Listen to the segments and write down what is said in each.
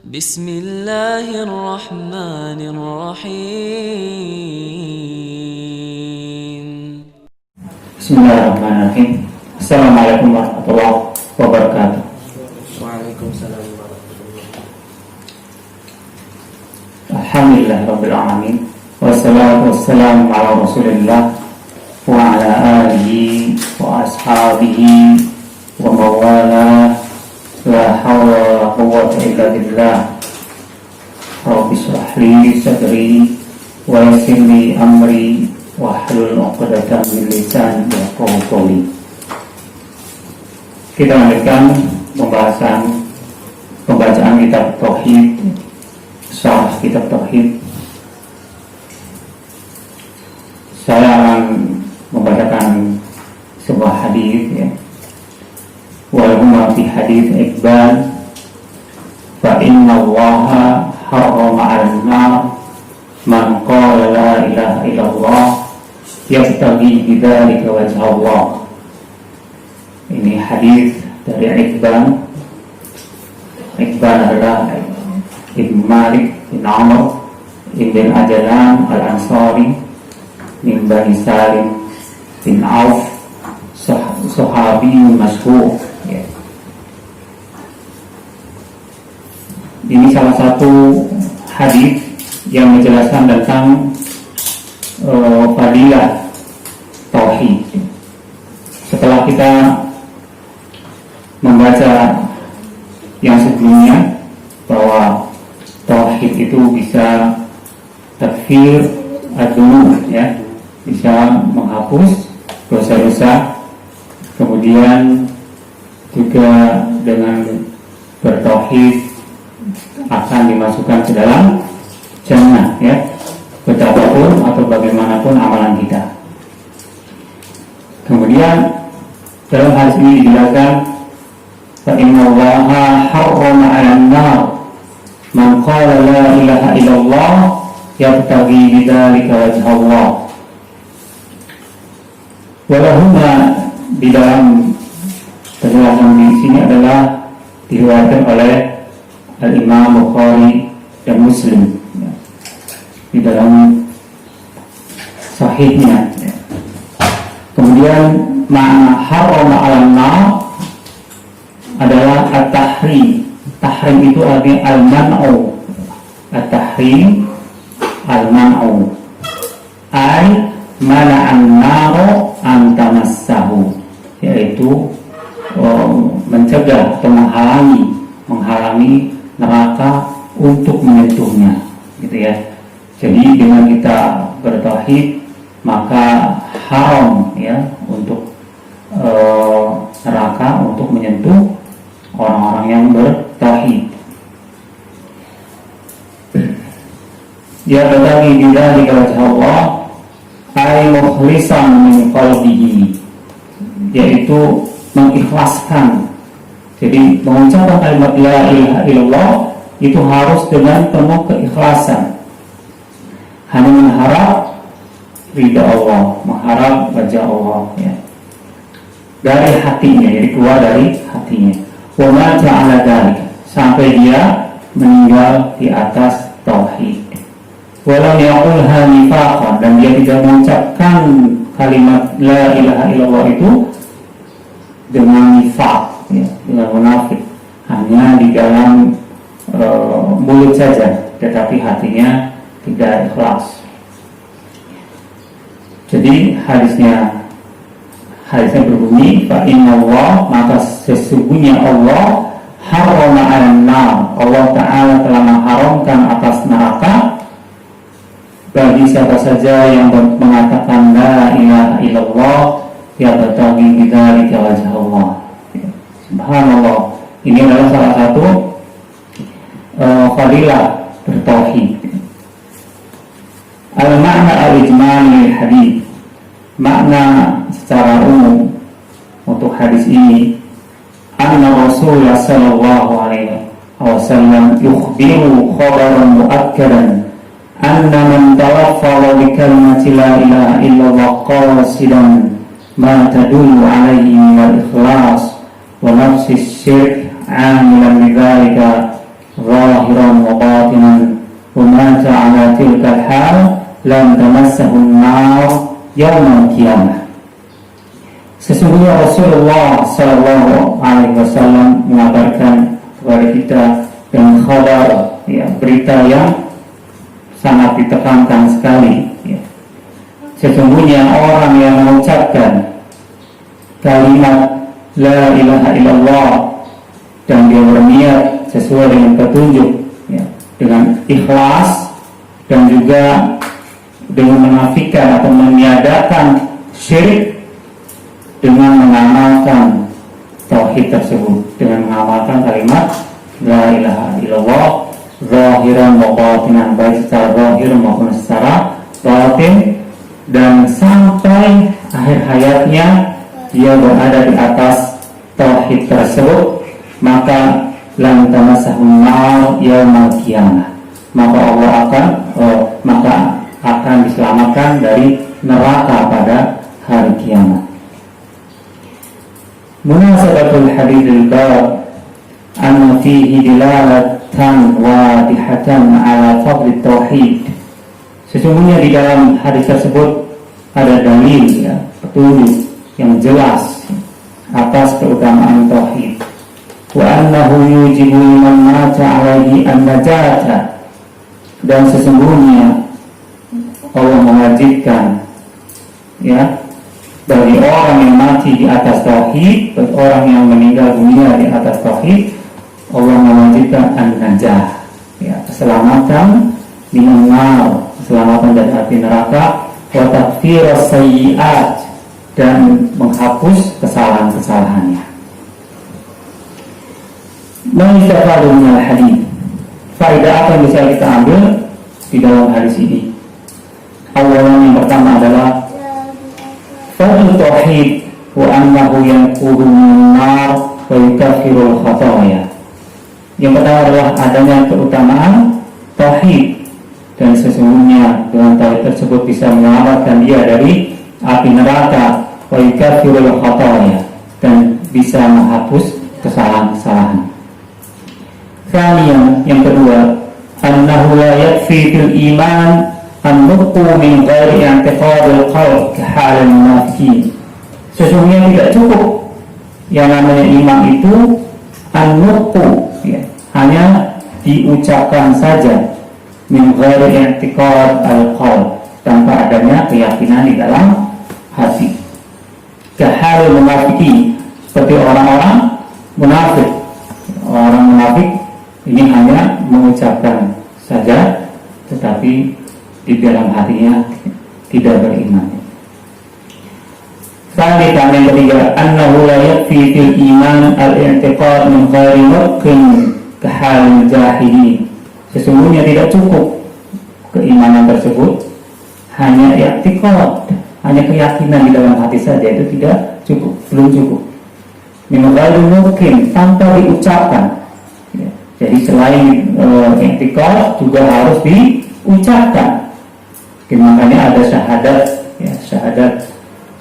Bismillahirrahmanirrahim. Bismillahirrahmanirrahim. Assalamualaikum warahmatullahi wabarakatuh. Waalaikumsalam warahmatullahi wabarakatuh. Alhamdulillah rabbil alamin. Wassalatu wassalamu ala Rasulillah wa ala alihi wa ashabihi wa mawala. La hawla wa la quwwata illa billah. Rabbi shrah li sadri wa yassir li amri wahlul 'uqdatam min lisani yafqahu qawli. Kita lanjutkan pembacaan kitab tauhid, syarah kitab tauhid. Saya akan membacakan sebuah hadis, ya. Walhumma fi hadis Iqbal, fa inna Allaha harrama 'alan nar man qala la ilaha illallah yabtaghi bidzalika wajha Allah. Ini hadis dari Iqbal. Iqbal adalah Ibn Malik bin Amr bin Ajlan al-Ansari min Bani Salim bin Auf, sahabi masyhur, ya. Ini salah satu hadis yang menjelaskan tentang fadilah tauhid. Setelah kita membaca yang sebelumnya bahwa tauhid itu bisa takfir ad-dunub, ya, bisa menghapus dosa-dosa. Kemudian juga dengan bertauhid akan dimasukkan ke dalam jannah, ya, betapapun atau bagaimanapun amalan kita. Kemudian dalam hadis ini dijelaskan, fa inna Allaha harrama 'alan nar man qala la ilaha illallah yabtaghi bidzalika wajha Allah. Walahumma, di dalam penjelasan di sini adalah diriwayatkan oleh Al-Imam Bukhari dan Muslim, ya, di dalam sahihnya, ya. Kemudian makna harrama 'alan nar adalah at-tahrim. Tahrim itu artinya al-man'u. At-tahrim al-man'u, ay mana'an naru an tamassahu, yaitu mencegah atau menghalangi neraka untuk menyentuhnya, gitu ya. Jadi dengan kita bertauhid maka haram, ya, untuk neraka untuk menyentuh orang-orang yang bertauhid. Ya bertauhid bidzalika wajha Allah ay mukhlisan min qalbihi, yaitu mengikhlaskan. Jadi mengucapkan kalimat la ilaha illallah itu harus dengan penuh keikhlasan, hanya mengharap ridha Allah, mengharap wajah Allah, ya, dari hatinya, jadi keluar dari hatinya. Wa ma ja'ala dzalik, sampai dia meninggal di atas tauhid. Walau yaqulha nifaqan, dan dia tidak mengucapkan kalimat la ilaha illallah itu dengan nifaq, ya, dengan munafik, hanya di dalam mulut saja, tetapi hatinya tidak ikhlas. Jadi hadisnya berbunyi, fa inna Allah, maka sesungguhnya Allah harrama 'alan nar, Allah Ta'ala telah mengharamkan atas neraka bagi siapa saja yang mengatakan la ilaha illallah yabtaghi bidzalika wajha Allah. Subhanallah, ini adalah salah satu fadilah bertauhid. Al-makna al-ijmali hadis, makna secara umum untuk hadis ini, anna Rasulullah sallallahu alaihi wasallam yukhbiru khabaran muakkadan anna man tawaffara bi kalimati la ilaha illallah qasidan ma tadullu alaihi min al-ikhlas wa nafsi syirk amilan bidzalika ظاهرا lan tamassahun nar yaumil qiyamah. Sesungguhnya Rasulullah Sallallahu Alaihi Wasallam mengabarkan kepada kita dengan khabar, ya, berita yang sangat ditekankan sekali, ya. Sesungguhnya orang yang mengucapkan kalimat la ilaha illallah dan dia berniat sesuai dengan petunjuk, ya, dengan ikhlas dan juga dengan menafikan atau meniadakan syirik, dengan mengamalkan tauhid tersebut, dengan mengamalkan kalimat la ilaha illallah zahiran wa batinan, baik secara zahir maupun secara batin, dan sampai akhir hayatnya dia berada di atas tauhid tersebut, maka lan tamassahun nar yaumil qiyamah, maka Allah akan diselamatkan dari neraka pada hari kiamat. Munasabatul hadithil bab anna fihi dilalatan wadihatan ala fadli tauhid. Sesungguhnya di dalam hadis tersebut ada dalil, ya, petunjuk yang jelas atas keutamaan tauhid. Wa annahu yujibu liman mata alaihi an-najata, dan sesungguhnya Allah mewajibkan, ya, bagi orang yang mati di atas tauhid, bagi orang yang meninggal dunia di atas tauhid, Allah mewajibkan an-najah, ya, keselamatan minan nar, keselamatan dari api neraka, wa takfiras sayyi'at, dan menghapus kesalahan-kesalahannya. Ma'istafadu minal hadith, faedah apa yang bisa kita ambil di dalam hadis ini? Awalan yang pertama adalah fadl tauhid wa annahu yanqudu min nar wa yukaffirul khataya. Yang pertama adalah adanya keutamaan tauhid, dan sesungguhnya dengan tauhid tersebut bisa menyelamatkan dia dari api neraka, wa yukaffirul khataya, dan bisa menghapus kesalahan-kesalahan. Kemudian yang kedua, annahu la yakfi fil iman an-nutqu min ghairi i'tiqadil qalb kahal al-munafiqin. Sesungguhnya tidak cukup yang namanya iman itu an-nutqu, ya, hanya diucapkan saja, min ghairi i'tiqad al-qalb, tanpa adanya keyakinan di dalam hati. Kahal al-munafiqin, seperti orang-orang munafik. Orang munafik ini hanya mengucapkan saja, tetapi di dalam hatinya tidak beriman. Salikan yang ketiga, annahu la yakfi fil iman al-i'tiqad min ghairi murqin kahal jahili. Sesungguhnya tidak cukup keimanan tersebut hanya i'tiqad, hanya keyakinan di dalam hati saja, itu tidak cukup, belum cukup. Min ghairi murqin, tanpa diucapkan. Ya, jadi selain i'tiqad juga harus diucapkan. Makanya ada syahadat, ya, syahadat,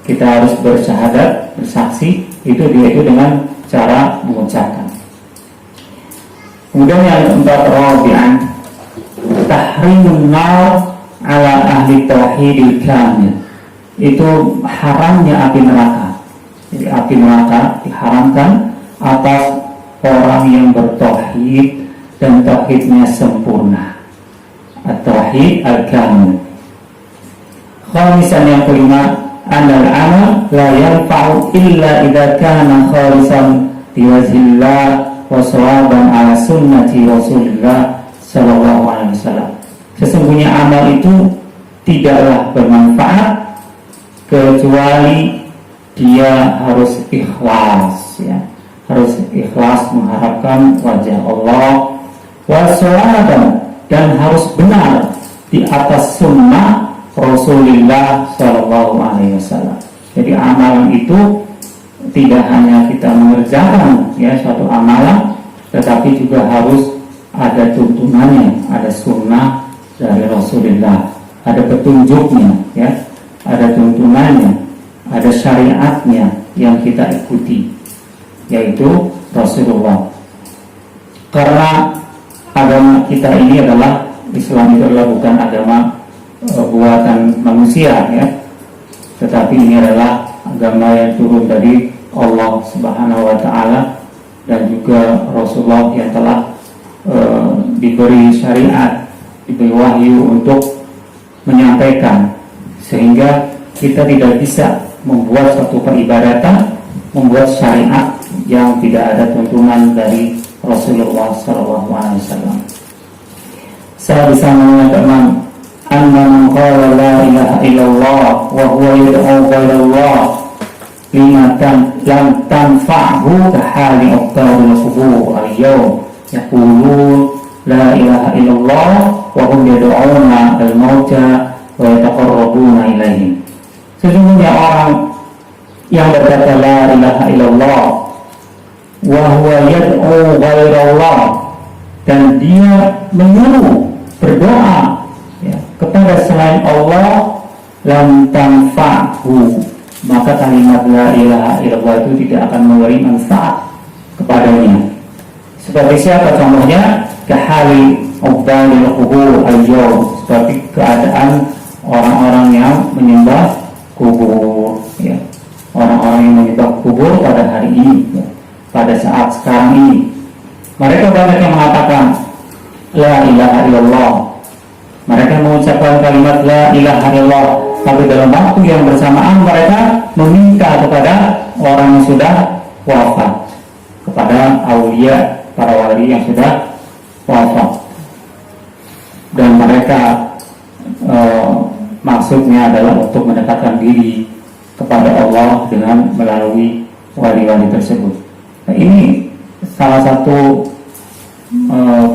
kita harus bersyahadat, bersaksi, itu dengan cara mengucapkan. Kemudian yang keempat, rabi'an tahrimun nar ala ahli tauhidil kamil, itu haramnya api neraka. Jadi api neraka diharamkan atas orang yang bertauhid dan tauhidnya sempurna, at-tauhid al-kamil. Khamisan yang kelima, anal amal la yanfa'u illa idza kana khalisan liwajhillah wa shawaban ala sunnati Rasulillah sallallahu alaihi wasallam. Sesungguhnya amal itu tidaklah bermanfaat kecuali dia harus ikhlas, ya, harus ikhlas mengharapkan wajah Allah, wa shawaban, dan harus benar di atas sunnah Rasulullah Sallallahu Alaihi Wasallam. Jadi amalan itu tidak hanya kita mengerjakan, ya, suatu amalan, tetapi juga harus ada tuntunannya, ada sunnah dari Rasulullah, ada petunjuknya, ya, ada tuntunannya, ada syariatnya yang kita ikuti, yaitu Rasulullah. Karena agama kita ini adalah Islam, itu adalah bukan agama buatan manusia ya, tetapi ini adalah agama yang turun dari Allah Subhanahu wa taala dan juga Rasulullah yang telah diberi syariat, diberi wahyu untuk menyampaikan, sehingga kita tidak bisa membuat suatu peribadatan, membuat syariat yang tidak ada tuntunan dari Rasulullah SAW. Saya bisa mengatakan anna man qala la ilaha illallah wa huwa yad'u ghailallah lam tanfa'hu ka hali uqadul qubur al-yawm yaqulun la ilaha illallah wa hum yad'una al-mauta wa yataqarrabuna ilaihim. Sesungguhnya orang yang berkata la ilaha illallah wa huwa yad'u ghairallah, dan dia menyuruh berdoa ya, kepada selain Allah, lam tanfa'hu, maka kalimat la ilaha illallah itu tidak akan memberi manfaat kepadanya. Seperti siapa contohnya? Kahali ubadil qubur al-yawm, seperti keadaan orang-orang yang menyembah kubur ya. Orang-orang yang menyembah kubur pada hari ini ya, pada saat sekarang ini, mereka banyak yang mengatakan la ilaha illallah. Mereka mengucapkan kalimat la ilaha illallah, tapi dalam waktu yang bersamaan mereka meminta kepada orang yang sudah wafat, kepada aulia, para wali yang sudah wafat, dan mereka maksudnya adalah untuk mendekatkan diri kepada Allah dengan melalui wali-wali tersebut. Nah, ini salah satu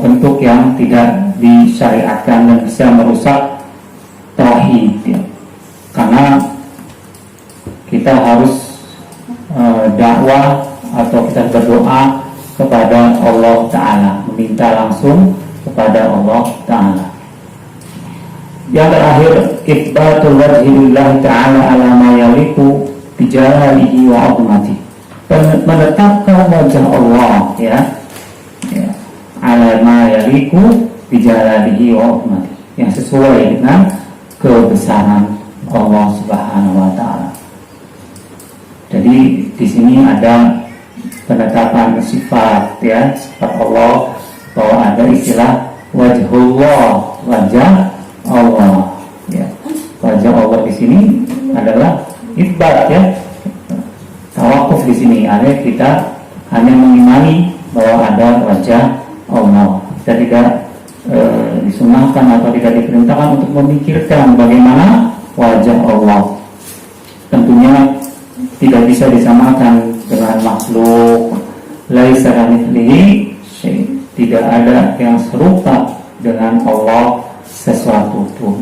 bentuk yang tidak disyariatkan dan bisa merusak tauhid ya. Karena kita harus dakwah atau kita berdoa kepada Allah Ta'ala, meminta langsung kepada Allah Ta'ala. Yang terakhir, itsbatul wajhi lillahi ta'ala ala ma yaliqu bi jalalihi wa 'azmatihi, menetapkan wajah Allah ya ala ma yaliqu bi jalalihi wa 'azmatihi, yang sesuai dengan kebesaran Allah Subhanahu wa taala. Jadi di sini ada penetapan sifat ya, sifat Allah, bahwa ada istilah wajhullah, wajah Allah ya. Wajah Allah di sini adalah isbat ya. Tawakuf di sini artinya kita hanya mengimani bahwa ada wajah Allah. Kita tidak disunahkan atau tidak diperintahkan untuk memikirkan bagaimana wajah Allah. Tentunya tidak bisa disamakan dengan makhluk. Laisa kamitslihi syai', tidak ada yang serupa dengan Allah sesuatu pun.